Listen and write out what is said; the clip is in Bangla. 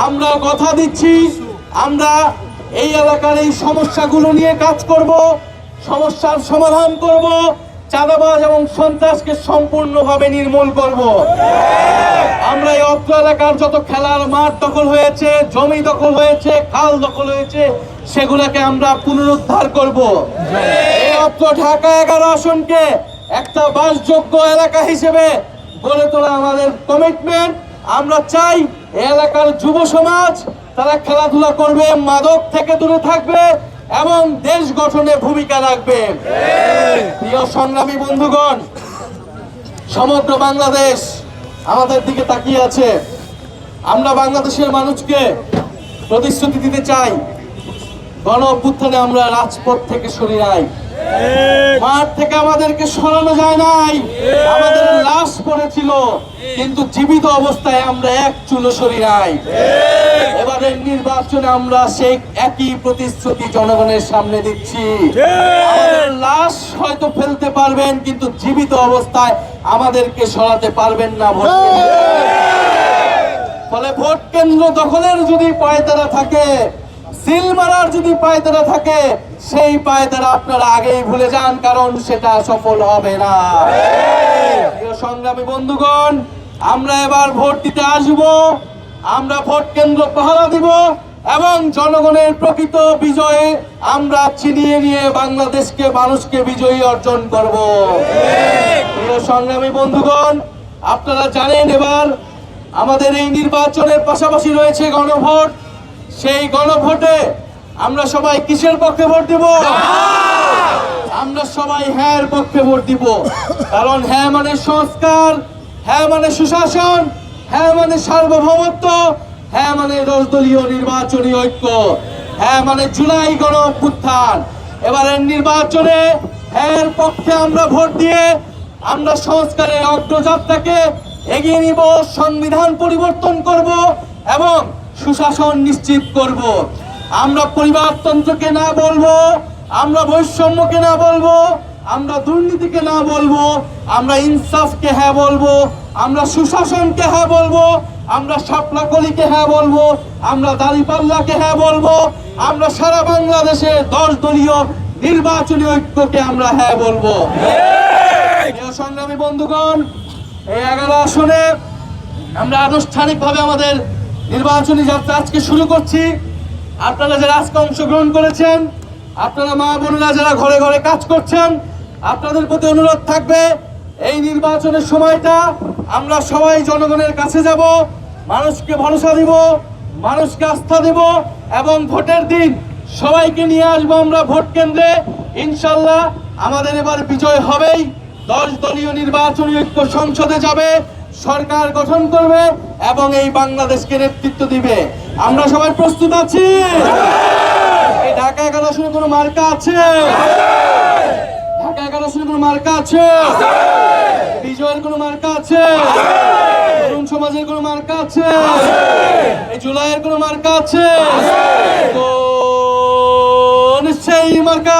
আমরা কথা দিচ্ছি, আমরা এই এলাকার এই সমস্যাগুলো নিয়ে কাজ করব, সমস্যার সমাধান করব, চাঁদাবাজ এবং সন্ত্রাসকে সম্পূর্ণভাবে নির্মূল করব। আমরা এই অত্র এলাকার যত খেলার মাঠ দখল হয়েছে, জমি দখল হয়েছে, খাল দখল হয়েছে, সেগুলোকে আমরা পুনরুদ্ধার করব। এই অত্র ঢাকা 11 আসনকে একটা বাসযোগ্য এলাকা হিসেবে গড়ে তোলা আমাদের কমিটমেন্ট। আমরা চাই এই এলাকার যুব সমাজ তারা খেলাধুলা করবে, মাদক থেকে দূরে থাকবে এবং দেশ গঠনে ভূমিকা রাখবে। প্রিয় সংগ্রামী বন্ধুগণ, সমগ্র বাংলাদেশ আমাদের দিকে তাকিয়ে আছে। আমরা বাংলাদেশের মানুষকে প্রতিশ্রুতি দিতে চাই, গণ অভ্যুত্থানে আমরা রাজপথ থেকে সরে নাই, মাঠ থেকে আমাদেরকে সরানো যায় নাই, আমাদের লাশ পড়েছিল, কিন্তু জীবিত অবস্থায় আমরা এক চুলো সরি নাই। এবারের নির্বাচনে আমরা সেই একই প্রতিশ্রুতি জনগণের সামনে দিচ্ছি। আমাদের লাশ হয়তো ফেলতে পারবেন, কিন্তু জীবিত অবস্থায় আমাদেরকে সরাতে পারবেন না। ফলে ভোট কেন্দ্র দখলের যদি পায়তারা থাকে, সিল মারার যদি পায়তারা থাকে, সেই পায়তারা আপনারা আগেই ভুলে যান, কারণ সেটা সফল হবে না। প্রিয় সংগ্রামী বন্ধুগণ, আমরা এবার ভোট দিতে আসব, আমরা ভোট কেন্দ্র পাহারা দিব এবং জনগণের প্রকৃত বিজয়ে আমরা ছিনিয়ে নিয়ে বাংলাদেশকে, মানুষকে বিজয়ী অর্জন করব। প্রিয় সংগ্রামী বন্ধুগণ, আপনারা জানেন এবার আমাদের এই নির্বাচনের পাশাপাশি রয়েছে গণভোট। সেই গণভোটে আমরা সবাই কিসের পক্ষে ভোট দিব? আমরা সবাই হ্যাঁ পক্ষে ভোট দিব। কারণ হ্যাঁ মানে সংস্কার, হ্যাঁ মানে সুশাসন, হ্যাঁ মানে সার্বভৌমত্ব, হ্যাঁ মানে 10 দলীয় নির্বাচনী ঐক্য, হ্যাঁ মানে জুলাই গণ অভ্যুত্থান। এবারের নির্বাচনে হ্যাঁ পক্ষে আমরা ভোট দিয়ে আমরা সংস্কারের অগ্রযাত্রাকে এগিয়ে নিব, সংবিধান পরিবর্তন করব এবং সুশাসন নিশ্চিত করব। আমরা পরিবারতন্ত্রকে না বলবো, আমরা বৈষম্যকে না বলবো, আমরা দুর্নীতিকে না বলবো, আমরা ইনসাফকে হ্যাঁ বলবো, আমরা সুশাসনকে হ্যাঁ বলবো, আমরা শাপলাকলিকে হ্যাঁ বলবো, আমরা দাঁড়িপাল্লাকে হ্যাঁ বলবো, আমরা সারা বাংলাদেশে 10 দলীয় নির্বাচনী ঐক্যকে আমরা হ্যাঁ বলবো। প্রিয় সংগ্রামী বন্ধুগণ, এই 11 আসনে আমরা আনুষ্ঠানিকভাবে আমাদের নির্বাচনী যাত্রা আজকে শুরু করছি। আপনারা যারা আজকে অংশগ্রহণ করেছেন, আপনারা মা বোনেরা যারা ঘরে ঘরে কাজ করছেন, আপনাদের প্রতি অনুরোধ থাকবে এই নির্বাচনের সময়টা আমরা সবাই জনগণের কাছে যাব, মানুষকে ভরসা দিব, মানুষকে আস্থা দেব এবং ভোটের দিন সবাইকে নিয়ে আসবো আমরা ভোট কেন্দ্রে। ইনশাল্লাহ আমাদের এবার বিজয় হবেই। 10 দলীয় নির্বাচনী ঐক্য সংসদে যাবে, সরকার গঠন করবে এবং এই বাংলাদেশকে নেতৃত্ব দিবে। আমরা সবাই প্রস্তুত আছি? এই ঢাকা 11 আসনে কোনো মার্কা আছে? ঢাকা 11 আসনে কোনো মার্কা আছে? বিজয়ের কোনো মার্কা আছে? তরুণ সমাজের কোনো মার্কা আছে? এই জুলাইয়ের কোনো মার্কা আছে? তো নিশ্চয়ই মার্কা